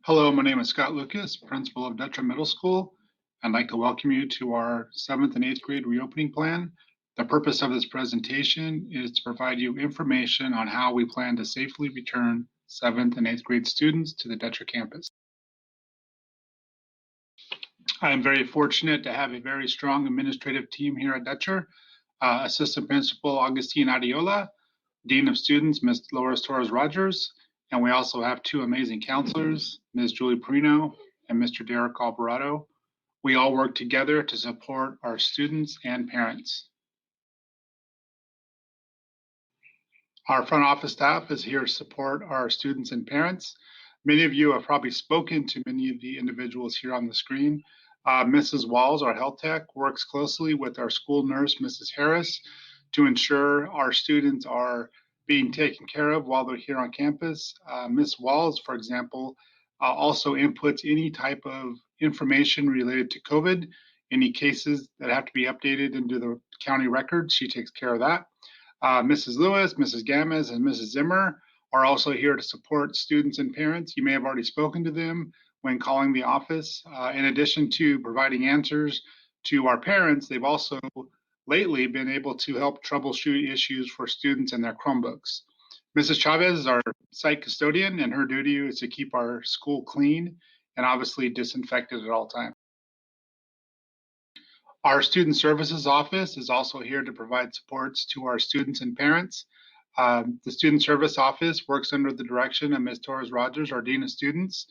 Hello, my name is Scott Lucas, principal of Dutcher Middle School. I'd like to welcome you to our 7th and 8th grade reopening plan. The purpose of this presentation is to provide you information on how we plan to safely return 7th and 8th grade students to the Dutcher campus. I am very fortunate to have a very strong administrative team here at Dutcher. Assistant Principal Augustine Adiola, Dean of Students, Ms. Loris Torres-Rogers, and we also have two amazing counselors, Ms. Julie Perino and Mr. Derek Alvarado. We all work together to support our students and parents. Our front office staff is here to support our students and parents. Many of you have probably spoken to many of the individuals here on the screen. Mrs. Walls, our health tech, works closely with our school nurse, Mrs. Harris, to ensure our students are being taken care of while they're here on campus. Ms. Walls, for example, also inputs any type of information related to COVID, any cases that have to be updated into the county records. She takes care of that. Mrs. Lewis, Mrs. Gamez, and Mrs. Zimmer are also here to support students and parents. You may have already spoken to them when calling the office. In addition to providing answers to our parents, they've also lately been able to help troubleshoot issues for students and their Chromebooks. Mrs. Chavez is our site custodian, and her duty is to keep our school clean and obviously disinfected at all times. Our Student Services Office is also here to provide supports to our students and parents. The Student Service Office works under the direction of Ms. Torres-Rogers, our Dean of Students.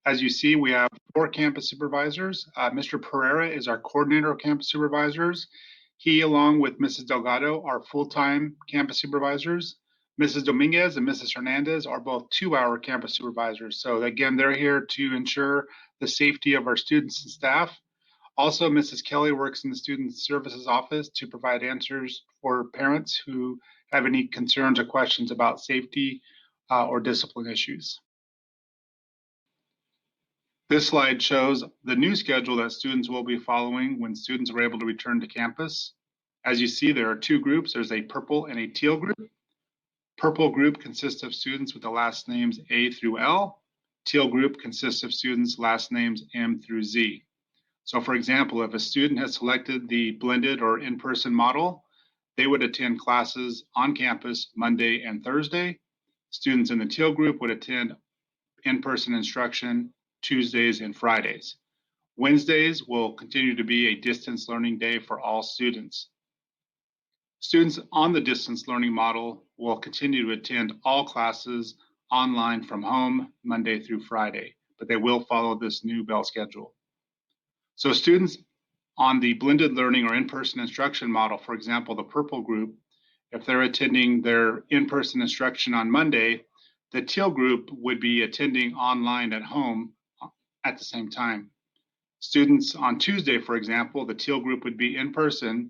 As you see, we have 4 campus supervisors. Mr. Pereira is our coordinator of campus supervisors. He, along with Mrs. Delgado, are full-time campus supervisors. Mrs. Dominguez and Mrs. Hernandez are both 2-hour campus supervisors. So again, they're here to ensure the safety of our students and staff. Also, Mrs. Kelly works in the Student Services Office to provide answers for parents who have any concerns or questions about safety or discipline issues. This slide shows the new schedule that students will be following when students are able to return to campus. As you see, there are 2 groups. There's a purple and a teal group. Purple group consists of students with the last names A through L. Teal group consists of students' last names M through Z. So for example, if a student has selected the blended or in-person model, they would attend classes on campus Monday and Thursday. Students in the teal group would attend in-person instruction Tuesdays and Fridays. Wednesdays will continue to be a distance learning day for all students. Students on the distance learning model will continue to attend all classes online from home Monday through Friday, but they will follow this new bell schedule. So students on the blended learning or in-person instruction model, for example, the purple group, if they're attending their in-person instruction on Monday, the teal group would be attending online at home at the same time. Students on Tuesday, for example, the teal group would be in person.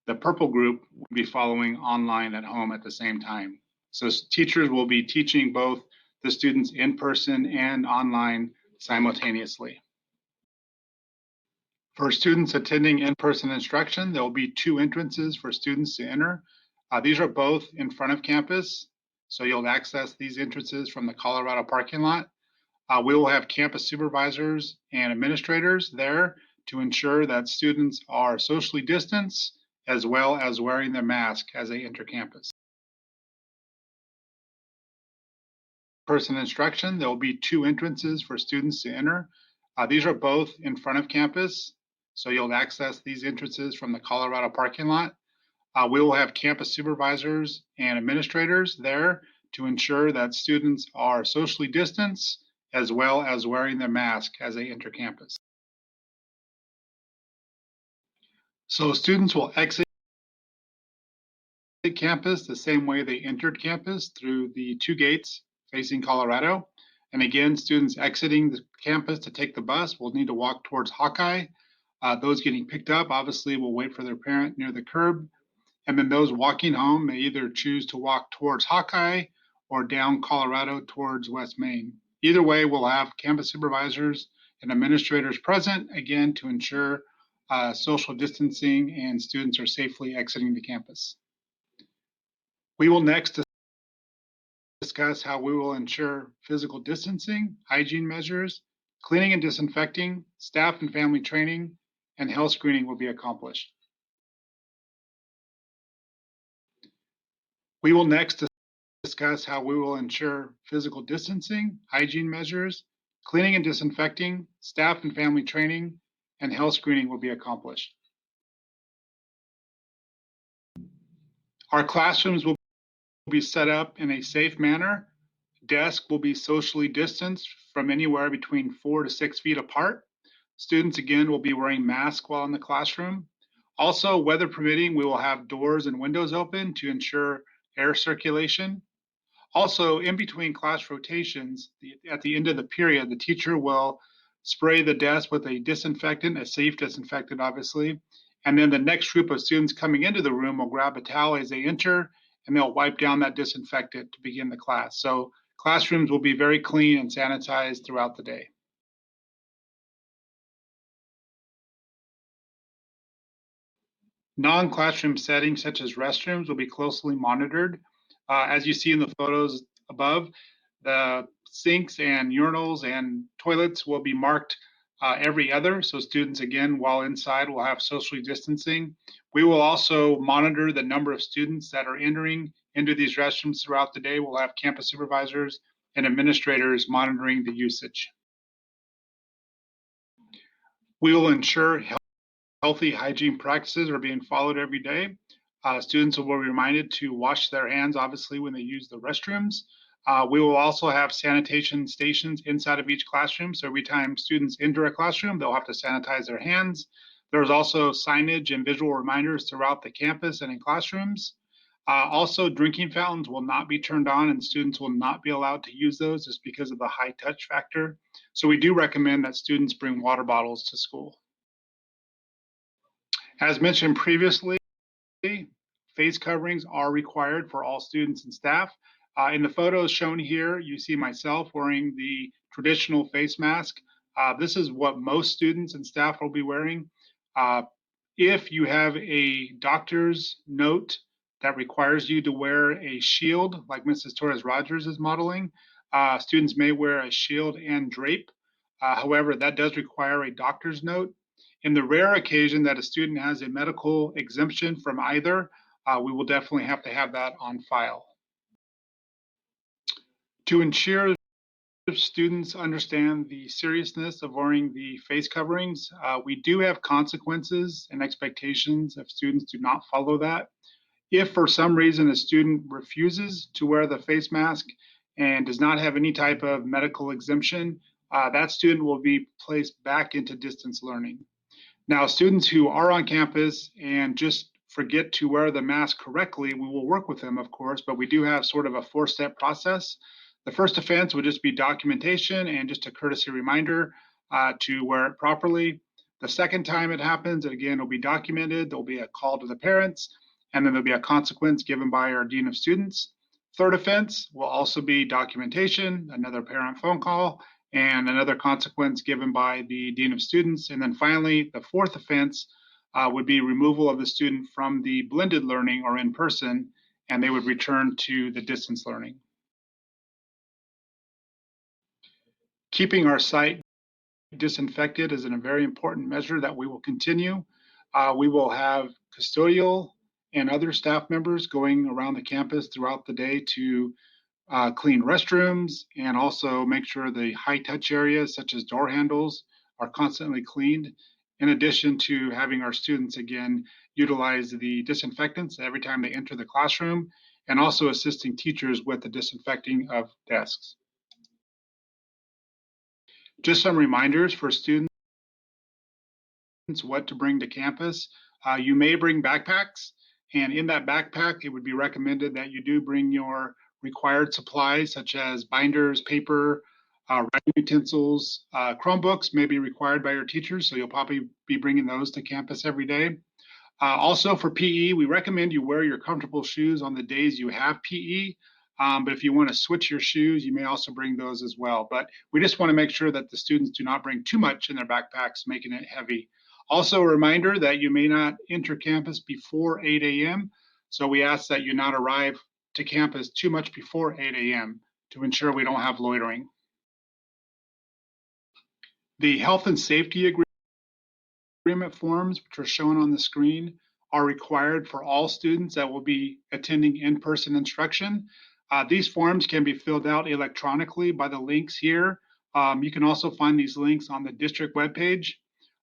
The purple group would be following online at home at the same time. So teachers will be teaching both the students in person and online simultaneously. For students attending in-person instruction, there will be 2 entrances for students to enter. These are both in front of campus, so you'll access these entrances from the Colorado parking lot. We will have campus supervisors and administrators there to ensure that students are socially distanced as well as wearing their mask as they enter campus. In-person instruction, there will be 2 entrances for students to enter. These are both in front of campus, so you'll access these entrances from the Colorado parking lot. We will have campus supervisors and administrators there to ensure that students are socially distanced as well as wearing their mask as they enter campus. So students will exit campus the same way they entered campus, through the 2 gates facing Colorado. And again, students exiting the campus to take the bus will need to walk towards Hawkeye. Those getting picked up obviously will wait for their parent near the curb. And then those walking home may either choose to walk towards Hawkeye or down Colorado towards West Main. Either way, we'll have campus supervisors and administrators present, again, to ensure social distancing and students are safely exiting the campus. We will next discuss how we will ensure physical distancing, hygiene measures, cleaning and disinfecting, staff and family training, and health screening will be accomplished. We will next discuss how we will ensure physical distancing, hygiene measures, cleaning and disinfecting, staff and family training, and health screening will be accomplished. Our classrooms will be set up in a safe manner. Desks will be socially distanced from anywhere between 4 to 6 feet apart. Students, again, will be wearing masks while in the classroom. Also, weather permitting, we will have doors and windows open to ensure air circulation. Also, in between class rotations, at the end of the period, the teacher will spray the desk with a disinfectant, a safe disinfectant, obviously. And then the next group of students coming into the room will grab a towel as they enter, and they'll wipe down that disinfectant to begin the class. So classrooms will be very clean and sanitized throughout the day. Non-classroom settings such as restrooms will be closely monitored. As you see in the photos above, the sinks and urinals and toilets will be marked every other. So students, again, while inside, will have socially distancing. We will also monitor the number of students that are entering into these restrooms throughout the day. We'll have campus supervisors and administrators monitoring the usage. We will ensure healthy hygiene practices are being followed every day. Students will be reminded to wash their hands, obviously, when they use the restrooms. We will also have sanitation stations inside of each classroom. So every time students enter a classroom, they'll have to sanitize their hands. There's also signage and visual reminders throughout the campus and in classrooms. Also, drinking fountains will not be turned on and students will not be allowed to use those just because of the high touch factor. So we do recommend that students bring water bottles to school. As mentioned previously, face coverings are required for all students and staff. In the photos shown here, you see myself wearing the traditional face mask. This is what most students and staff will be wearing. If you have a doctor's note that requires you to wear a shield, like Mrs. Torres Rogers is modeling, students may wear a shield and drape. However, that does require a doctor's note. In the rare occasion that a student has a medical exemption from either, we will definitely have to have that on file. To ensure students understand the seriousness of wearing the face coverings, we do have consequences and expectations if students do not follow that. If for some reason a student refuses to wear the face mask and does not have any type of medical exemption, that student will be placed back into distance learning. Now, students who are on campus and just forget to wear the mask correctly, we will work with them, of course, but we do have sort of a 4-step process. The first offense would just be documentation and just a courtesy reminder to wear it properly. The second time it happens, again, it'll be documented. There'll be a call to the parents, and then there'll be a consequence given by our dean of students. Third offense will also be documentation, another parent phone call, and another consequence given by the dean of students. And then finally, the fourth offense would be removal of the student from the blended learning or in person, and they would return to the distance learning. Keeping our site disinfected is a very important measure that we will continue. We will have custodial and other staff members going around the campus throughout the day to clean restrooms and also make sure the high touch areas such as door handles are constantly cleaned, in addition to having our students again utilize the disinfectants every time they enter the classroom and also assisting teachers with the disinfecting of desks. Just some reminders for students what to bring to campus. You may bring backpacks, and in that backpack, it would be recommended that you do bring your required supplies such as binders, paper, writing utensils. Chromebooks may be required by your teachers, so you'll probably be bringing those to campus every day. Also for PE, we recommend you wear your comfortable shoes on the days you have PE. But if you want to switch your shoes, you may also bring those as well. But we just want to make sure that the students do not bring too much in their backpacks, making it heavy. Also a reminder that you may not enter campus before 8 a.m. So we ask that you not arrive to campus too much before 8 a.m. to ensure we don't have loitering. The health and safety agreement forms, which are shown on the screen, are required for all students that will be attending in-person instruction. These forms can be filled out electronically by the links here. You can also find these links on the district webpage,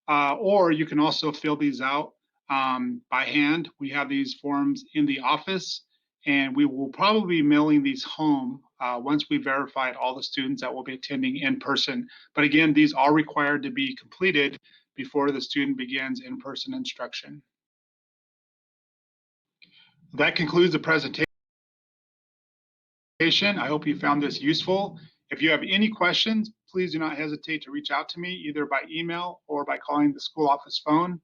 or you can also fill these out by hand. We have these forms in the office, and we will probably be mailing these home once we verified all the students that will be attending in person. But again, these are required to be completed before the student begins in-person instruction. That concludes the presentation. I hope you found this useful. If you have any questions, please do not hesitate to reach out to me either by email or by calling the school office phone.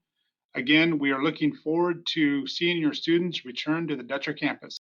Again, we are looking forward to seeing your students return to the Dutcher campus.